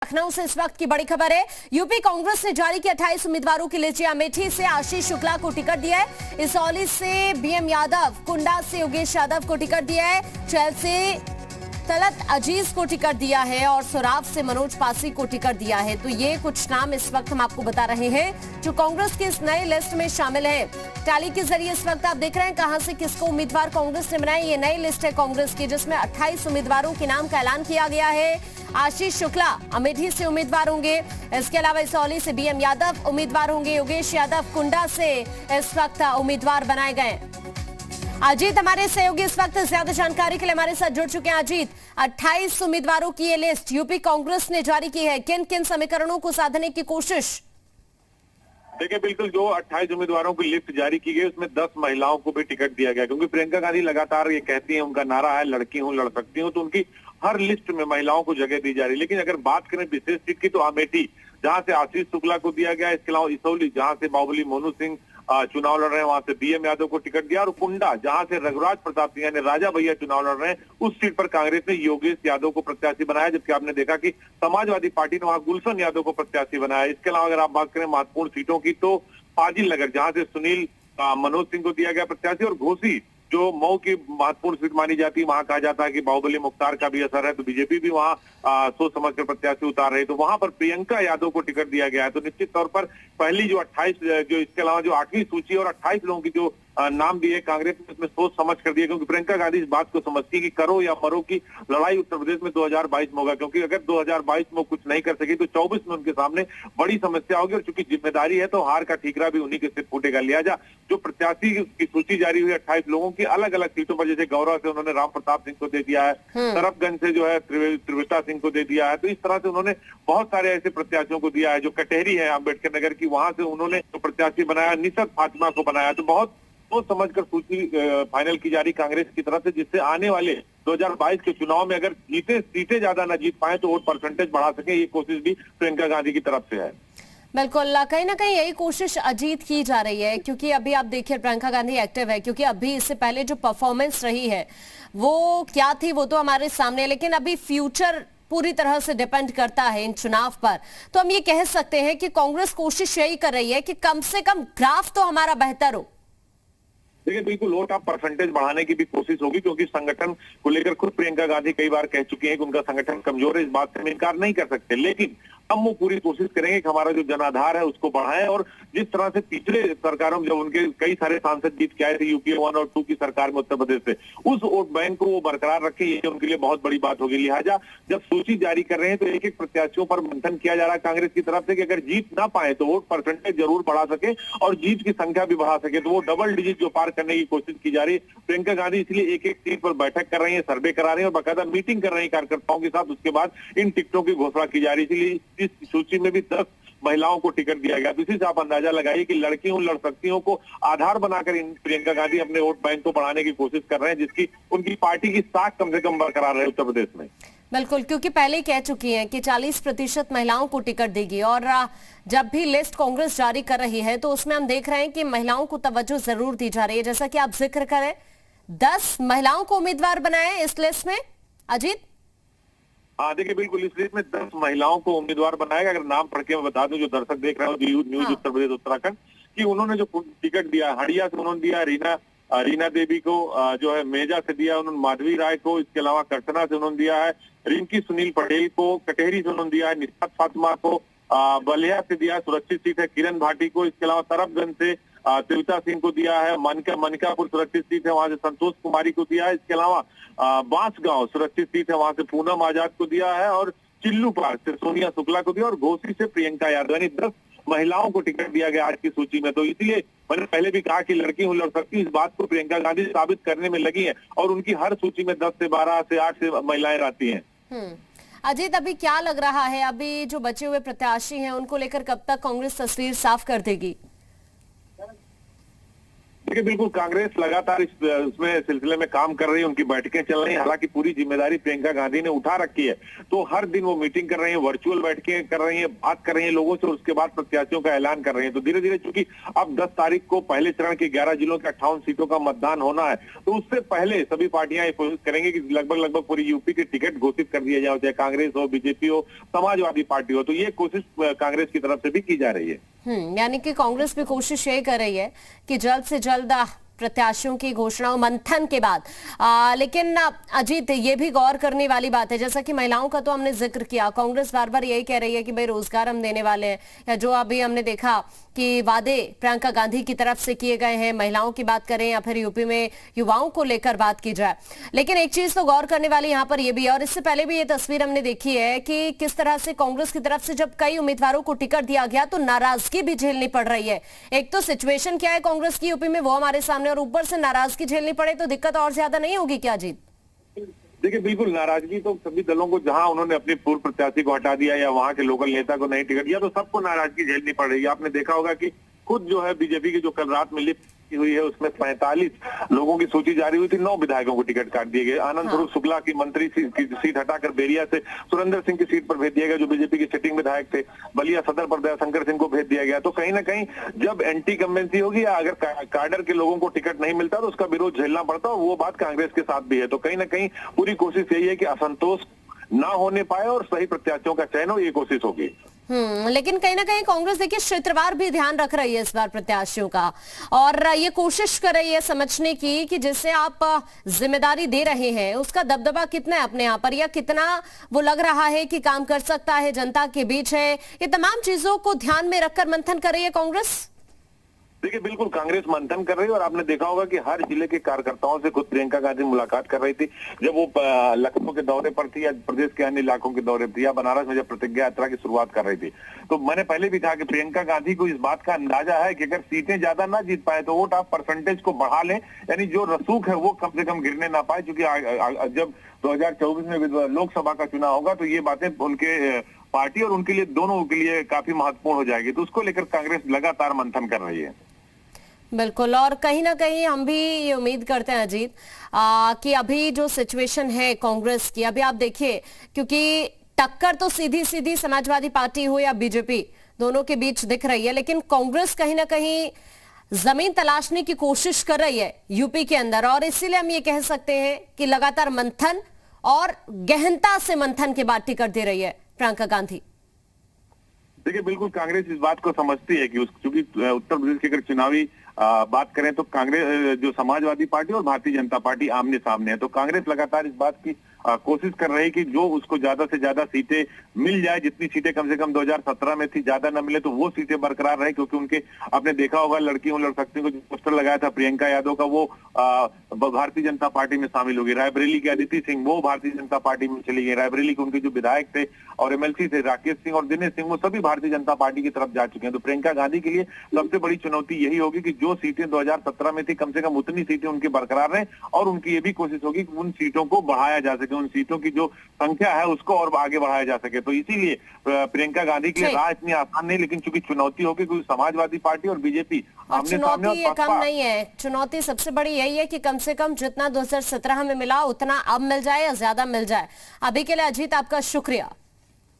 लखनऊ से इस वक्त की बड़ी खबर है। यूपी कांग्रेस ने जारी की 28 उम्मीदवारों की लिस्ट। अमेठी से आशीष शुक्ला को टिकट दिया है, इसौली से बीएम यादव, कुंडा से योगेश यादव को टिकट दिया है, चैल से तलत अजीज को टिकट दिया है और सोराव से मनोज पासी को टिकट दिया है। तो ये कुछ नाम इस वक्त हम आपको बता रहे हैं जो कांग्रेस की इस नई लिस्ट में शामिल है। टैली के जरिए इस वक्त आप देख रहे हैं कहां से किसको उम्मीदवार कांग्रेस ने बनाई। ये नई लिस्ट है कांग्रेस की जिसमें 28 उम्मीदवारों के नाम का ऐलान किया गया है। आशीष शुक्ला अमेठी से उम्मीदवार होंगे, इसके अलावा इसौली से बीएम यादव उम्मीदवार होंगे, योगेश यादव कुंडा से इस वक्त उम्मीदवार बनाए गए। अजीत हमारे सहयोगी इस वक्त ज्यादा जानकारी के लिए हमारे साथ जुड़ चुके हैं। अजीत, 28 उम्मीदवारों की ये लिस्ट यूपी कांग्रेस ने जारी की है, किन किन समीकरणों को साधने की कोशिश? देखिए, बिल्कुल जो 28 उम्मीदवारों की लिस्ट जारी की गई उसमें 10 महिलाओं को भी टिकट दिया गया, क्योंकि प्रियंका गांधी लगातार ये कहती हैं, उनका नारा है लड़की हूं लड़ सकती हूं, तो उनकी हर लिस्ट में महिलाओं को जगह दी जा रही है। लेकिन अगर बात करें विशेष सीट की तो अमेठी जहां से आशीष शुक्ला को दिया गया, इसके अलावा इसौली जहां से बाहुबली मोनू सिंह चुनाव लड़ रहे हैं वहां से बीएम यादव को टिकट दिया, और कुंडा जहां से रघुराज प्रताप सिंह यानी राजा भैया चुनाव लड़ रहे हैं उस सीट पर कांग्रेस ने योगेश यादव को प्रत्याशी बनाया, जबकि आपने देखा कि समाजवादी पार्टी ने वहां गुलशन यादव को प्रत्याशी बनाया। इसके अलावा अगर आप बात करें महत्वपूर्ण सीटों की तो फाजिल नगर जहां से सुनील मनोज सिंह को दिया गया प्रत्याशी, और घोसी जो मऊ की महत्वपूर्ण सीट मानी जाती है, वहां कहा जाता है कि बाहुबली मुख्तार का भी असर है, तो बीजेपी भी वहां सोच समझ कर प्रत्याशी उतार रही है, तो वहां पर प्रियंका यादव को टिकट दिया गया है। तो निश्चित तौर पर पहली जो 28 जो इसके अलावा जो 8वीं सूची और 28 लोगों की जो नाम दिए कांग्रेस ने उसमें सोच समझ कर दिया, क्योंकि प्रियंका गांधी इस बात को समझती है कि करो या मरो की लड़ाई उत्तर प्रदेश में 2022 में होगा, क्योंकि अगर 2022 में कुछ नहीं कर सकी तो 24 में उनके सामने बड़ी समस्या होगी, और चूंकि जिम्मेदारी है तो हार का ठीकरा भी उन्हीं के सिर फूटेगा। लिहाजा जो प्रत्याशी की सूची जारी हुई 28 लोगों की अलग अलग सीटों पर, जैसे गौरव से उन्होंने राम प्रताप सिंह को दे दिया है, तरफगंज से जो है त्रिवेता सिंह को दे दिया है, तो इस तरह से उन्होंने बहुत सारे ऐसे प्रत्याशियों को दिया है। जो कटहरी है अम्बेडकर नगर की, वहां से उन्होंने जो प्रत्याशी बनाया निशत फातिमा को बनाया। तो बहुत सोच समझकर सूची फाइनल की जा रही कांग्रेस की तरफ से, जिससे आने वाले 2022 के चुनाव में अगर सीटें ज्यादा न जीत पाए तो वोट परसेंटेज बढ़ा सके, ये कोशिश भी प्रियंका गांधी की तरफ से है। बिल्कुल, कहीं ना कहीं यही कोशिश अजीत की जा रही है, क्योंकि अभी आप देखिए प्रियंका गांधी एक्टिव है, क्योंकि अभी इससे पहले जो परफॉर्मेंस रही है वो क्या थी वो तो हमारे सामने, लेकिन अभी फ्यूचर पूरी तरह से डिपेंड करता है इन चुनाव पर। तो हम ये कह सकते हैं कि कांग्रेस कोशिश यही कर रही है कि कम से कम ग्राफ तो हमारा बेहतर हो। देखिए, बिल्कुल वोट आप परसेंटेज बढ़ाने की भी कोशिश होगी, क्योंकि संगठन को लेकर खुद प्रियंका गांधी कई बार कह चुकी हैं कि उनका संगठन कमजोर है, इस बात से हम इनकार नहीं कर सकते। लेकिन हम वो पूरी कोशिश करेंगे कि हमारा जो जनाधार है उसको बढ़ाएं, और जिस तरह से पिछले सरकारों में जब उनके कई सारे सांसद जीत के आए थे यूपीए 1 और 2 की सरकार में उत्तर प्रदेश से, उस वोट बैंक को वो बरकरार रखे, ये उनके लिए बहुत बड़ी बात होगी। लिहाजा जब सूची जारी कर रहे हैं तो एक एक प्रत्याशियों पर मंथन किया जा रहा है कांग्रेस की तरफ से कि अगर जीत ना पाए तो वोट परसेंटेज जरूर बढ़ा सके और जीत की संख्या भी बढ़ा सके, तो वो डबल डिजिट जो पार करने की कोशिश की जा रही है। प्रियंका गांधी इसलिए एक एक सीट पर बैठक कर रही है, सर्वे करा रही है और बाकायदा मीटिंग कर रही है कार्यकर्ताओं के साथ, उसके बाद इन टिकटों की घोषणा की जा रही है। इसलिए इस सूची में 10 महिलाओं को टिकट दिया गया। इसी से आप अंदाजा लगाइए कि लड़की हूं लड़ सकती हूं को आधार बनाकर प्रियंका गांधी अपने वोट बैंक को बढ़ाने की कोशिश कर रहे हैं, जिसकी उनकी पार्टी की साख कम से कम बरकरार रहे उत्तर प्रदेश में। बिल्कुल, क्योंकि पहले ही कह चुकी हैं कि 40% महिलाओं को टिकट देगी, और जब भी लिस्ट कांग्रेस जारी कर रही है तो उसमें हम देख रहे हैं कि महिलाओं को तवज्जो जरूर दी जा रही है। जैसा कि आप जिक्र करें 10 महिलाओं को उम्मीदवार बनाए इस लिस्ट में। अजीत, हाँ देखिए, बिल्कुल इस लिस्ट में 10 महिलाओं को उम्मीदवार बनाएगा। अगर नाम पढ़ के मैं बता दूं जो दर्शक देख रहे हो न्यूज उत्तर प्रदेश उत्तराखंड कि उन्होंने जो टिकट दिया, हड़िया से उन्होंने दिया रीना देवी को, जो है मेजा से दिया उन्होंने माधवी राय को, इसके अलावा कर्तना से उन्होंने दिया है रिंकी सुनील पटेल को, कटहरी से उन्होंने दिया है निशात फातिमा को, बलिया से दिया सुरक्षित सीट है किरण भाटी को, इसके अलावा तरफगंज से त्रिवेता सिंह को दिया है, मनकापुर सुरक्षित सीट है वहां से संतोष कुमारी को दिया है, इसके अलावा बांसगांव सुरक्षित सीट है वहां से पूनम आजाद को दिया है, और चिल्लू पार्क से सोनिया शुक्ला को दिया, और घोसी से प्रियंका यादव, यानी 10 महिलाओं को टिकट दिया गया आज की सूची में। तो इसलिए मैंने पहले भी कहा कि लड़की हूं लड़ सकती हूं, इस बात को प्रियंका गांधी साबित करने में लगी है, और उनकी हर सूची में 10 से 12 से 8 से महिलाएं रहती हैं। अजीत, अभी क्या लग रहा है, अभी जो बचे हुए प्रत्याशी हैं उनको लेकर कब तक कांग्रेस तस्वीर साफ कर देगी? देखिए बिल्कुल कांग्रेस लगातार इसमें सिलसिले में काम कर रही है, उनकी बैठकें चल रही हैं। हालांकि पूरी जिम्मेदारी प्रियंका गांधी ने उठा रखी है, तो हर दिन वो मीटिंग कर रही है, वर्चुअल बैठकें कर रही है, बात कर रही है लोगों से, और उसके बाद प्रत्याशियों का ऐलान कर रही है। तो धीरे धीरे चूंकि अब 10 तारीख को पहले चरण के 11 जिलों के 58 सीटों का मतदान होना है, तो उससे पहले सभी पार्टियां ये कोशिश करेंगे कि लगभग पूरी यूपी के टिकट घोषित कर दिया जाए, चाहे कांग्रेस हो, बीजेपी हो, समाजवादी पार्टी हो। तो ये कोशिश कांग्रेस की तरफ से भी की जा रही है। यानी कि कांग्रेस भी कोशिश यही कर रही है कि जल्द से जल्द प्रत्याशियों की घोषणा मंथन के बाद। लेकिन अजीत, ये भी गौर करने वाली बात है, जैसा कि महिलाओं का तो हमने जिक्र किया, कांग्रेस बार बार यही कह रही है कि भाई रोजगार हम देने वाले हैं, या जो अभी हमने देखा कि वादे प्रियंका गांधी की तरफ से किए गए हैं, महिलाओं की बात करें या फिर यूपी में युवाओं को लेकर बात की जाए। लेकिन एक चीज तो गौर करने वाली यहाँ पर यह भी है, और इससे पहले भी ये तस्वीर हमने देखी है कि किस तरह से कांग्रेस की तरफ से जब कई उम्मीदवारों को टिकट दिया गया तो नाराजगी भी झेलनी पड़ रही है। एक तो सिचुएशन क्या है कांग्रेस की यूपी में, वो हमारे सामने, और ऊपर से नाराजगी झेलनी पड़े तो दिक्कत और ज्यादा नहीं होगी क्या जीत? देखिए बिल्कुल नाराजगी तो सभी दलों को, जहां उन्होंने अपने पूर्व प्रत्याशी को हटा दिया या वहां के लोकल नेता को नहीं टिकट दिया, तो सबको नाराजगी झेलनी पड़ रही है। आपने देखा होगा कि खुद जो है बीजेपी की जो कल रात में लिफ्ट हुई है, उसमें 45 लोगों की सूची जारी हुई थी, 9 विधायकों को टिकट काट दिए गए। आनंद स्वरूप शुक्ला की मंत्री की सीट हटाकर बेरिया से सुरेंद्र सिंह की सीट पर भेज दिया गया, जो बीजेपी के सिटिंग विधायक थे। बलिया सदर पर दयाशंकर सिंह को भेज दिया गया। तो कहीं ना कहीं जब एंटी कन्वेंसी होगी या अगर काडर के लोगों को टिकट नहीं मिलता तो उसका विरोध झेलना पड़ता, और वो बात कांग्रेस के साथ भी है। तो कहीं ना कहीं पूरी कोशिश यही है कि असंतोष ना होने पाए और सही प्रत्याशियों का चयन हो, ये कोशिश होगी। लेकिन कहीं ना कहीं कांग्रेस देखिए क्षेत्रवार भी ध्यान रख रही है इस बार प्रत्याशियों का, और ये कोशिश कर रही है समझने की कि जिससे आप जिम्मेदारी दे रहे हैं उसका दबदबा कितना है अपने यहाँ पर, या कितना वो लग रहा है कि काम कर सकता है, जनता के बीच है। ये तमाम चीजों को ध्यान में रखकर मंथन कर रही है कांग्रेस। देखिए बिल्कुल कांग्रेस मंथन कर रही है, और आपने देखा होगा कि हर जिले के कार्यकर्ताओं से खुद प्रियंका गांधी मुलाकात कर रही थी। जब वो लखनऊ के दौरे पर थी या प्रदेश के अन्य इलाकों के दौरे पर थी या बनारस में जब प्रतिज्ञा यात्रा की शुरुआत कर रही थी, तो मैंने पहले भी कहा कि प्रियंका गांधी को इस बात का अंदाजा है कि अगर सीटें ज्यादा ना जीत पाए तो वोट आप परसेंटेज को बढ़ा लें, यानी जो रसूख है वो कम से कम गिरने ना पाए। क्योंकि जब 2024 में लोकसभा का चुनाव होगा तो ये बातें उनके पार्टी और उनके लिए, दोनों के लिए काफी महत्वपूर्ण हो जाएगी। तो उसको लेकर कांग्रेस लगातार मंथन कर रही है। बिल्कुल, और कहीं ना कहीं हम भी ये उम्मीद करते हैं अजीत कि अभी जो सिचुएशन है कांग्रेस की, अभी आप देखिए, क्योंकि टक्कर तो सीधी सीधी समाजवादी पार्टी हो या बीजेपी, दोनों के बीच दिख रही है, लेकिन कांग्रेस कहीं ना कहीं जमीन तलाशने की कोशिश कर रही है यूपी के अंदर, और इसीलिए हम ये कह सकते हैं कि लगातार मंथन और गहनता से मंथन के बाद टिकट दे रही है प्रियंका गांधी। देखिए बिल्कुल कांग्रेस इस बात को समझती है कि क्योंकि उत्तर प्रदेश की अगर चुनावी बात करें तो कांग्रेस, जो समाजवादी पार्टी और भारतीय जनता पार्टी आमने सामने है, तो कांग्रेस लगातार इस बात की कोशिश कर रही है कि जो उसको ज्यादा से ज्यादा सीटें मिल जाए, जितनी सीटें कम से कम 2017 में थी ज्यादा न मिले तो वो सीटें बरकरार रहे। क्योंकि उनके, आपने देखा होगा लड़की हूं लड़ सकती हूं को जो पोस्टर लगाया था प्रियंका यादव का, वो भारतीय जनता पार्टी में शामिल हो गई। रायबरेली के अदिति सिंह वो भारतीय जनता पार्टी में चली गई। रायबरेली के उनके जो विधायक थे और एमएलसी थे राकेश सिंह और दिनेश सिंह, वो सभी भारतीय जनता पार्टी की तरफ जा चुके हैं। तो प्रियंका गांधी के लिए सबसे बड़ी चुनौती यही होगी कि जो सीटें 2017 में थी कम से कम उतनी सीटें उनकी बरकरार रहें, और उनकी ये भी कोशिश होगी कि उन सीटों को बढ़ाया जा सके, उन सीटों की जो संख्या है उसको और आगे बढ़ाया जा सके। तो इसीलिए प्रियंका गांधी के लिए राह इतनी आसान नहीं, लेकिन चूंकि चुनौती होगी क्योंकि समाजवादी पार्टी और बीजेपी आमने सामने, और ये कम नहीं है, चुनौती सबसे बड़ी यही है कि कम से कम जितना 2017 में मिला उतना अब मिल जाए या ज्यादा मिल जाए। अभी के लिए अजीत आपका शुक्रिया।